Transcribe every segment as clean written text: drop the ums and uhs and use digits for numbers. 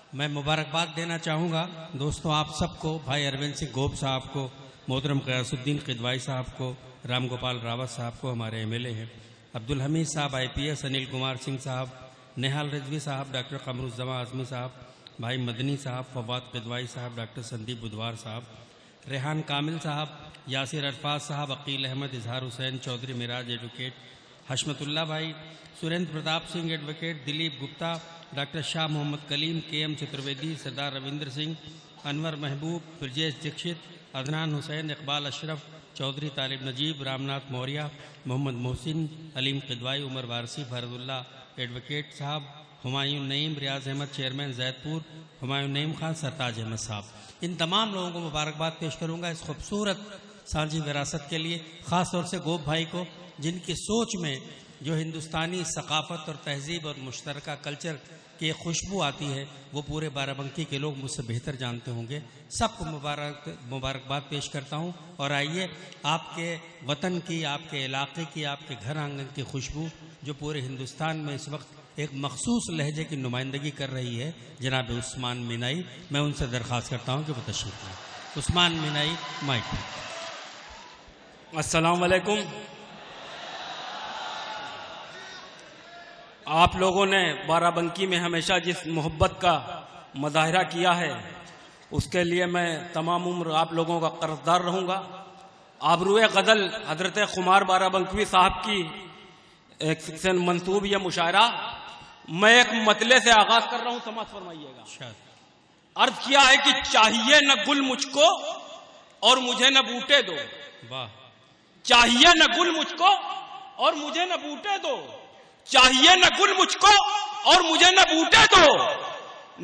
मैं मुबारकबाद देना चाहूँगा दोस्तों आप सबको, भाई अरविंद सिंह गोप साहब को, मोहतरम क़यासुद्दीन किदवाई साहब को, राम गोपाल रावत साहब को, हमारे एमएलए हैं, अब्दुल हमीद साहब IPS, अनिल कुमार सिंह साहब, नेहाल रिजवी साहब, डॉक्टर कमरुज़्ज़मा आज़मी साहब, भाई मदनी साहब, फवाद किदवाई साहब, डॉक्टर संदीप बुधवार साहब, रेहान कामिल साहब, यासिर अरफात साहब, अकील अहमद, इजहार हुसैन चौधरी, मिराज एडवोकेट, हशमतुल्ला भाई, Surendra Pratap Singh advocate, Dilip Gupta, doctor Shah Mohammad Kaleem, KM Chaturvedi, Sardar Ravindra Singh, Anwar Mehboob, Brajesh Dixit, Adnan Hussain, Iqbal Ashraf, Chaudhary Talib Najeeb, Ramnath Maurya, Mohammad Mohsin, Aleem Kidwai, Umar Warsi, Fardullah advocate साहब, हुमायूं नईम, रियाज अहमद चेयरमैन जैदपुर, हुमायूं नईम खान, सरताज अहमद साहब, इन तमाम लोगों को मुबारकबाद पेश करूंगा इस खूबसूरत सांझी विरासत के लिए, ख़ास तौर से गोप भाई को, जिनकी सोच में जो हिंदुस्तानी सकाफ़त और तहजीब और मुश्तरका कल्चर की खुशबू आती है वो पूरे बाराबंकी के लोग मुझसे बेहतर जानते होंगे। सबको मुबारकबाद पेश करता हूँ। और आइए आपके वतन की, आपके इलाके की, आपके घर आंगन की खुशबू जो पूरे हिंदुस्तान में इस वक्त एक मखसूस लहजे की नुमाइंदगी कर रही है, जनाब उस्मान मीनाई, मैं उनसे दरख्वास्त करता हूँ कि वो तशरीफ लाएं। उस्मान मीनाई, माइक। अस्सलाम वालेकुम। आप लोगों ने बाराबंकी में हमेशा जिस मोहब्बत का मुजाहिरा किया है उसके लिए मैं तमाम उम्र आप लोगों का कर्जदार रहूँगा। आबरूए गज़ल हजरत खुमार बाराबंकी साहब की एक सेक्शन मंसूब या मुशायरा मैं एक मतले से आगाज कर रहा हूँ, समाज फरमाइएगा। अर्ज किया है कि चाहिए न गुल मुझको और मुझे न बूटे दो। वाह। चाहिए न गुल मुझको और मुझे न बूटे दो, चाहिए न गुल मुझको और मुझे न बूटे दो,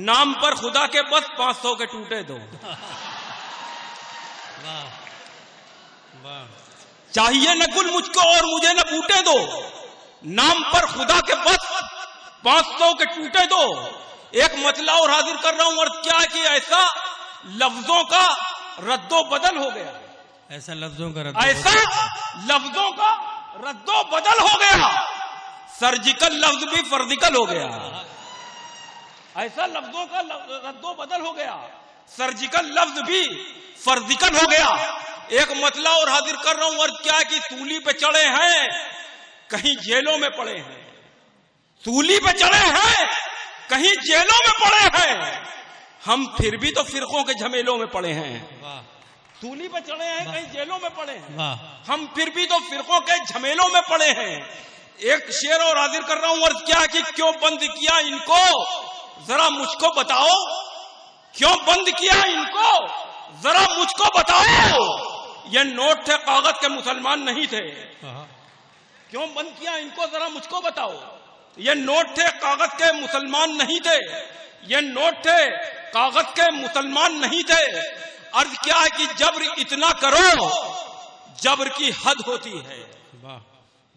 नाम पर खुदा के बस 500 के टूटे दो। वाह वाह। चाहिए न गुल मुझको और मुझे न बूटे दो, नाम पर खुदा के बस 500 के टूटे दो। एक मतला और हाजिर कर रहा हूं, और क्या कि ऐसा लफ्जों का रद्दो बदल हो गया, ऐसा लफ्जों का रद्दो बदल हो गया, सर्जिकल लफ्ज भी फर्जिकल हो गया। ऐसा लफ्जों का रद्दो बदल हो गया, सर्जिकल लफ्ज भी फर्जिकल हो गया। एक मतला और हाजिर कर रहा हूं, और क्या कि सूली पे चढ़े हैं कहीं जेलों में पड़े हैं, सूली पे चढ़े हैं कहीं जेलों में पड़े हैं, हम फिर भी तो फिरकों के झमेलों में पड़े हैं। सूली पे चढ़े हैं कहीं जेलों में पड़े हैं, हम फिर भी तो फिरकों के झमेलों में पड़े हैं। एक शेर और हाजिर कर रहा हूं, और क्या कि क्यों बंद किया इनको जरा मुझको बताओ, क्यों बंद किया इनको जरा मुझको बताओ, ये नोट थे कागज के मुसलमान नहीं थे। क्यों बंद किया इनको जरा मुझको बताओ, ये नोट थे कागज के मुसलमान नहीं थे, ये नोट थे कागज के मुसलमान नहीं थे। अर्ज क्या है कि जब्र इतना करो जब्र की हद होती है,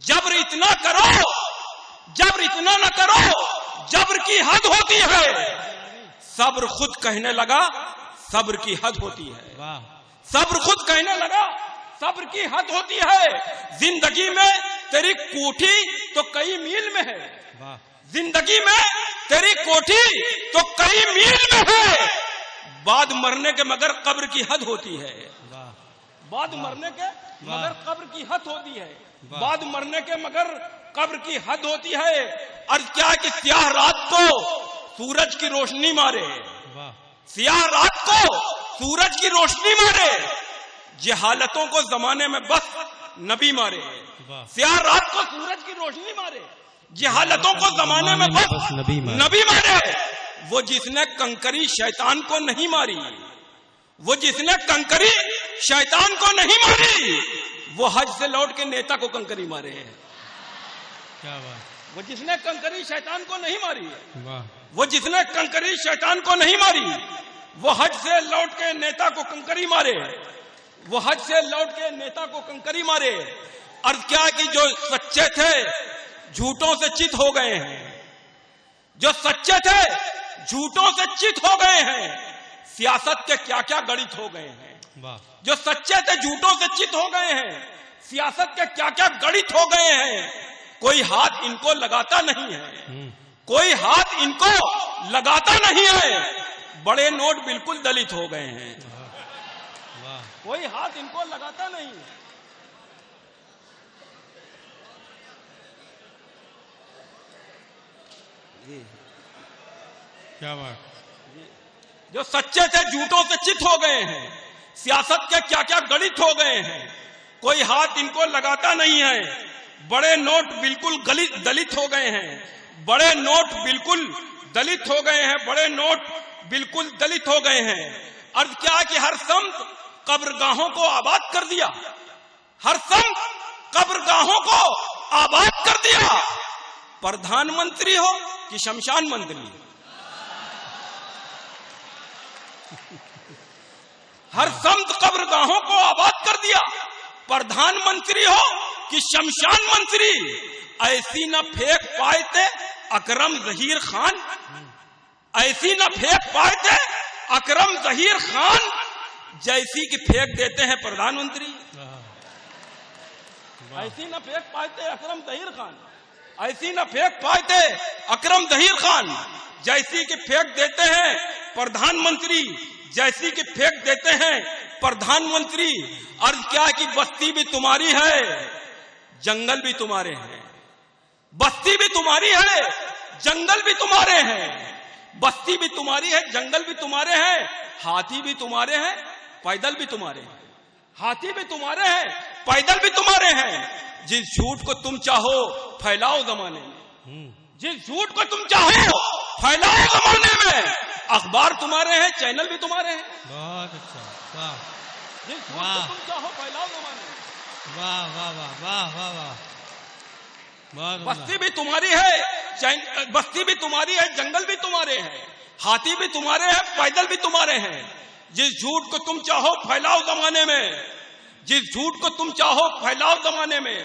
जब्र इतना करो जब्र इतना न करो जब्र की हद होती है। सब्र खुद कहने लगा सब्र की हद होती है, सब्र खुद कहने लगा सब्र की हद होती है। जिंदगी में तेरी कोठी तो कई मील में है, जिंदगी में तेरी कोठी तो कई मील में है, बाद मरने के मगर कब्र की हद होती है, बाद मरने के मगर कब्र की हद होती है, बाद मरने के मगर कब्र की हद होती है। और क्या कि स्याह रात को सूरज की रोशनी मारे, स्याह रात को सूरज की रोशनी मारे, जहालतों को जमाने में बस नबी मारे। स्याह रात को सूरज की रोशनी मारे, जहालतों को जमाने में बस नबी मारे। वो जिसने कंकरी शैतान को नहीं मारी, वो जिसने कंकरी शैतान को नहीं मारी, वो हज से लौट के नेता को कंकरी मारे हैं। क्या बात। वो जिसने कंकरी शैतान को नहीं मारी, वो जिसने कंकरी शैतान को नहीं मारी, वो हज से लौट के नेता को कंकरी मारे, वो हज से लौट के नेता को कंकरी मारे। अर्ज क्या कि जो सच्चे थे झूठों से चित हो गए हैं, जो सच्चे थे झूठों से चित हो गए हैं, सियासत के क्या क्या गणित हो गए हैं। जो सच्चे थे झूठों से चित हो गए हैं, सियासत के क्या क्या गणित हो गए हैं, कोई हाथ इनको लगाता नहीं है, कोई हाथ इनको लगाता नहीं है, बड़े नोट बिल्कुल दलित हो गए हैं। वाह, कोई हाथ इनको लगाता नहीं। क्या बात। जो सच्चे थे झूठों से चित हो गए हैं, सियासत के क्या क्या गणित हो गए हैं, कोई हाथ इनको लगाता नहीं है, बड़े नोट बिल्कुल दलित हो गए हैं, बड़े नोट बिल्कुल दलित हो गए हैं, बड़े नोट बिल्कुल दलित हो गए हैं। अर्थ क्या है कि हर संत कब्रगाहों को आबाद कर दिया, हर संत कब्रगाहों को आबाद कर दिया। प्रधानमंत्री हो कि शमशान मंत्री, हर संत कब्रगाहों को आबाद कर दिया। प्रधानमंत्री हो कि शमशान मंत्री, ऐसी न फेंक पाए थे अकरम जहीर खान, ऐसी न फेंक पाए थे अकरम जहीर खान, जैसी कि फेंक देते हैं प्रधानमंत्री। ऐसी न फेंक पाए थे अकरम जहीर खान, ऐसी न फेंक पाए थे अकरम जहीर खान, जैसी कि फेंक देते हैं प्रधानमंत्री, जैसी कि फेंक देते हैं प्रधानमंत्री। अर्ज क्या है कि बस्ती भी तुम्हारी है, जंगल भी तुम्हारे हैं, बस्ती भी तुम्हारी है, जंगल भी तुम्हारे हैं, बस्ती भी तुम्हारी है, जंगल भी तुम्हारे हैं, हाथी भी तुम्हारे हैं, पैदल भी तुम्हारे हैं, हाथी भी तुम्हारे हैं, पैदल भी तुम्हारे हैं। जिस झूठ को तुम चाहो फैलाओ जमाने में, जिस झूठ को तुम चाहो फैलाओ जमाने में, अखबार तुम्हारे हैं, चैनल भी तुम्हारे हैं। बहुत अच्छा, वाह, जिस झूठ को तुम चाहो फैलाओ जमाने में। वाह वाह वाह वाह वाह वाह, बहुत बस्ती भी तुम्हारी है, बस्ती भी तुम्हारी है, जंगल भी तुम्हारे हैं, हाथी भी तुम्हारे हैं, पैदल भी तुम्हारे हैं। जिस झूठ को तुम चाहो फैलाओ जमाने में, जिस झूठ को तुम चाहो फैलाओ जमाने में।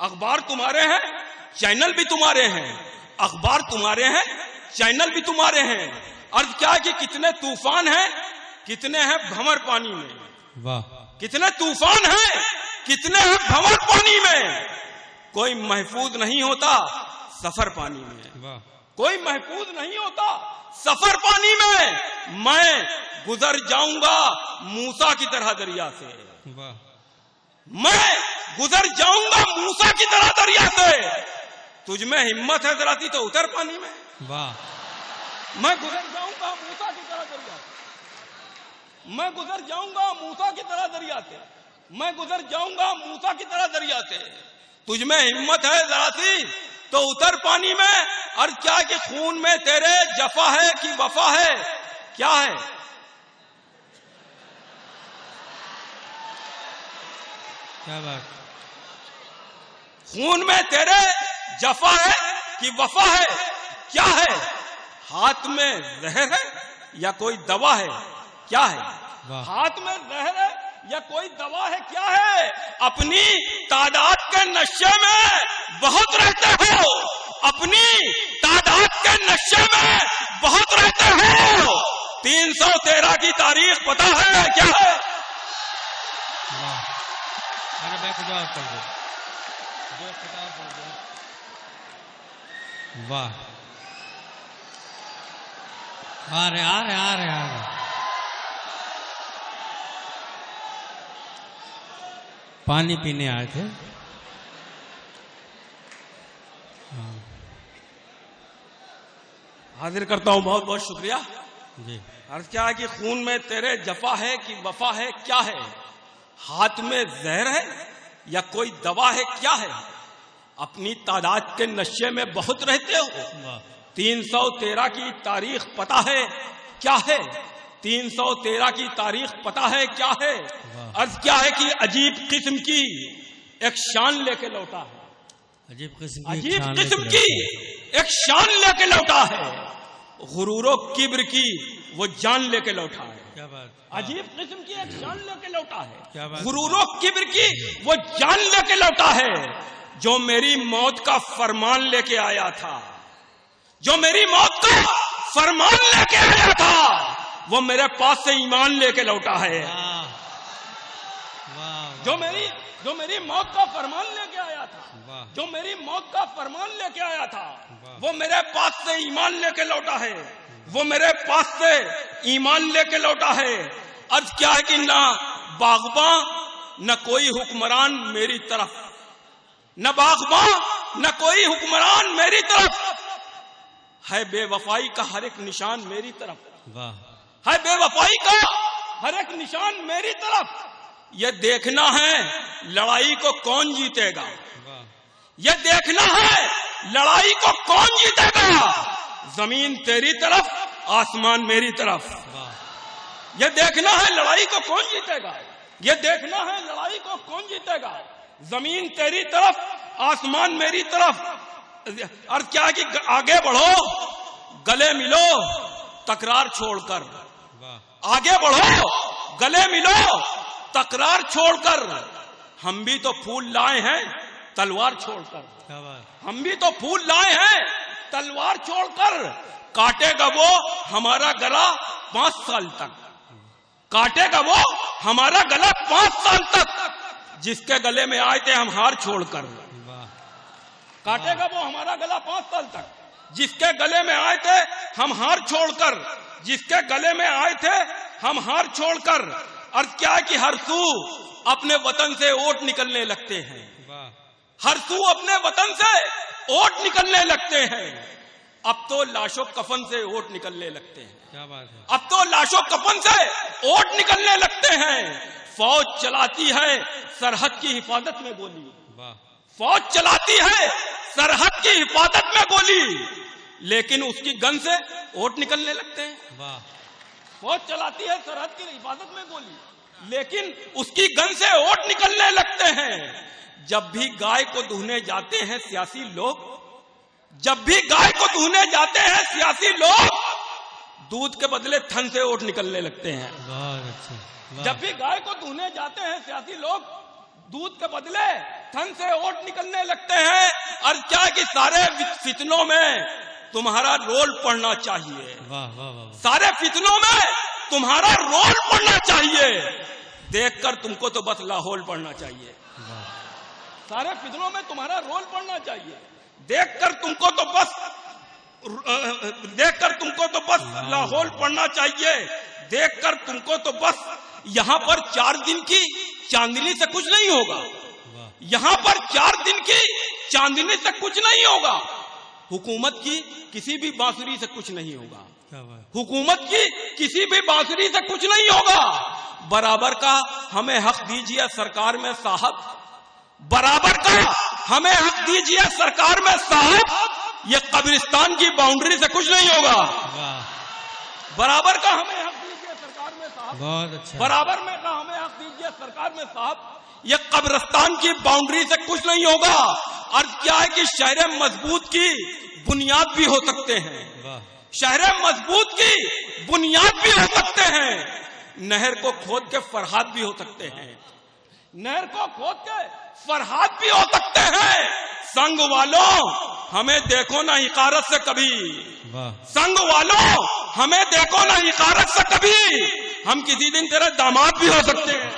अखबार तुम्हारे हैं, चैनल भी तुम्हारे हैं, अखबार तुम्हारे हैं, चैनल भी तुम्हारे हैं। अर्थ क्या है कि कितने तूफान हैं, कितने हैं भंवर पानी में। वाह, कितने तूफान हैं, कितने हैं भंवर पानी में। कोई महफूज नहीं होता सफर पानी में, वाह, कोई महफूज नहीं होता सफर पानी में। मैं गुजर जाऊंगा मूसा की तरह दरिया से, वाह, मैं गुजर जाऊंगा मूसा की तरह दरिया से। तुझ में हिम्मत है जरा सी तो उतर पानी में। वाह, मैं गुजर जाऊंगा मूसा की तरह दरिया से, मैं गुजर जाऊंगा मूसा की तरह दरिया से, मैं गुजर जाऊंगा मूसा की तरह दरिया से। तुझ में हिम्मत है जरा सी तो उतर पानी में। और क्या कि खून में तेरे जफा है कि वफा है, क्या है? क्या बात। खून में तेरे जफा है कि वफा है, क्या है? हाथ में जहर है या कोई दवा है, क्या है? हाथ में जहर है या कोई दवा है, क्या है? अपनी तादाद के नशे में बहुत रहते हो, अपनी तादाद के नशे में बहुत रहते हो। 313 की तारीख पता है क्या है? अरे बैठ जाओ, कर दो, वाह, आ रहे आ रहे आ रहे आ रहे। पानी पीने आए थे। हाजिर करता हूं, बहुत बहुत शुक्रिया जी। अर्ज क्या है कि खून में तेरे जफा है कि वफा है, क्या है? हाथ में जहर है या कोई दवा है, क्या है? अपनी तादाद के नशे में बहुत रहते हो। 313 की तारीख पता है क्या है? 313 की तारीख पता है क्या है? अर्ज क्या है कि अजीब किस्म की एक शान लेके लौटा है, अजीब किस्म की एक शान लेके लौटा है। गुरूरो किब्र की वो जान लेके लौटा है। क्या बात। अजीब किस्म की एक शान लेके लौटा है। क्या बात। गुरूरो किब्र की वो जान लेके लौटा है। जो मेरी मौत का फरमान लेके आया था, जो मेरी मौत का फरमान लेके आया था, वो मेरे पास से ईमान लेके लौटा है। जो मेरी मौत का फरमान लेके आया था, वाह। जो मेरी मौत का फरमान लेके आया था, वाह। वो मेरे पास से ईमान लेके लौटा है, वो मेरे पास से ईमान लेके लौटा है। अर्ज क्या है कि ना बागबां न कोई हुक्मरान मेरी तरफ, न बागबां न कोई हुक्मरान मेरी तरफ, है बेवफाई का हर एक निशान मेरी तरफ, वाह। है बेवफाई का हर एक निशान मेरी तरफ। ये देखना है लड़ाई को कौन जीतेगा, वाह। ये देखना है लड़ाई को कौन जीतेगा। जमीन तेरी तरफ, आसमान मेरी तरफ, वाह। ये देखना है लड़ाई को कौन जीतेगा, ये देखना है लड़ाई को कौन जीतेगा। जमीन तेरी तरफ, आसमान मेरी तरफ। और क्या है कि आगे बढ़ो, गले मिलो, तकरार छोड़कर, वाह। आगे बढ़ो, गले मिलो, तकरार छोड़कर। हम भी तो फूल लाए हैं तलवार छोड़कर, क्या बात। हम भी तो फूल लाए हैं तलवार छोड़कर। काटेगा वो हमारा गला 5 साल तक, काटेगा वो हमारा गला 5 साल तक, जिसके गले में आए थे हम हार छोड़कर। वाह। काटेगा वो हमारा गला 5 साल तक, जिसके गले में आए थे हम हार छोड़कर, जिसके गले में आए थे हम हार छोड़कर। और क्या है कि हर सू अपने वतन से ओट निकलने लगते हैं, वाह। हर सू अपने वतन से ओट निकलने लगते हैं। अब तो लाशों कफन से ओट निकलने लगते हैं, क्या बात है। अब तो लाशों कफन से ओट निकलने लगते हैं। फौज चलाती है सरहद की हिफाजत में गोली, वाह। फौज चलाती है सरहद की हिफाजत में गोली, लेकिन उसकी गन से ओट निकलने लगते हैं। वाह। फौज चलाती है सरहद की हिफाजत में गोली, लेकिन उसकी गन से ओट निकलने लगते हैं। जब भी गाय को दूहने जाते हैं सियासी लोग, जब भी गाय को दूहने जाते हैं सियासी लोग, दूध के बदले थन से ओट निकलने लगते हैं। बहुत अच्छा, वाह। जब भी गाय को दूहने जाते हैं सियासी लोग, दूध के बदले थन से ओट निकलने लगते हैं। और क्या कि सारे फितनों में तुम्हारा रोल पड़ना चाहिए, वाह वाह वाह। सारे फितनों में तुम्हारा रोल पड़ना चाहिए। देखकर तुमको तो बस लाहौल पड़ना चाहिए, वाह। सारे फितनों में तुम्हारा रोल पड़ना चाहिए। देखकर तुमको तो बस देखकर तुमको तो बस लाहौल पड़ना चाहिए। देखकर तुमको तो बस यहाँ पर 4 दिन की चांदनी से कुछ नहीं होगा, वाह। यहाँ पर 4 दिन की चांदनी से कुछ नहीं होगा। हुकूमत की किसी भी बांसुरी से कुछ नहीं होगा, क्या बात। हुकूमत की किसी भी बांसुरी से कुछ नहीं होगा। बराबर का हमें हक दीजिए सरकार में साहब, बराबर का हमें हक दीजिए सरकार में साहब। ये कब्रिस्तान की बाउंड्री से कुछ नहीं होगा, वाह। बराबर का हमें हक दीजिए सरकार में साहब, बहुत अच्छा। बराबर में का हमें हक दीजिए सरकार में साहब। ये कब्रिस्तान की बाउंड्री से कुछ नहीं होगा। और क्या है कि शहर मजबूत की बुनियाद भी हो सकते हैं, वाह। शहर मजबूत की बुनियाद भी हो सकते हैं। नहर को खोद के फरहाद भी हो सकते हैं, नहर को खोद के फरहाद भी हो सकते हैं। संग वालों हमें देखो ना हिकारत से कभी, वाह। संग वालों हमें देखो ना हिकारत से कभी। हम किसी दिन तेरे दामाद भी हो सकते हैं।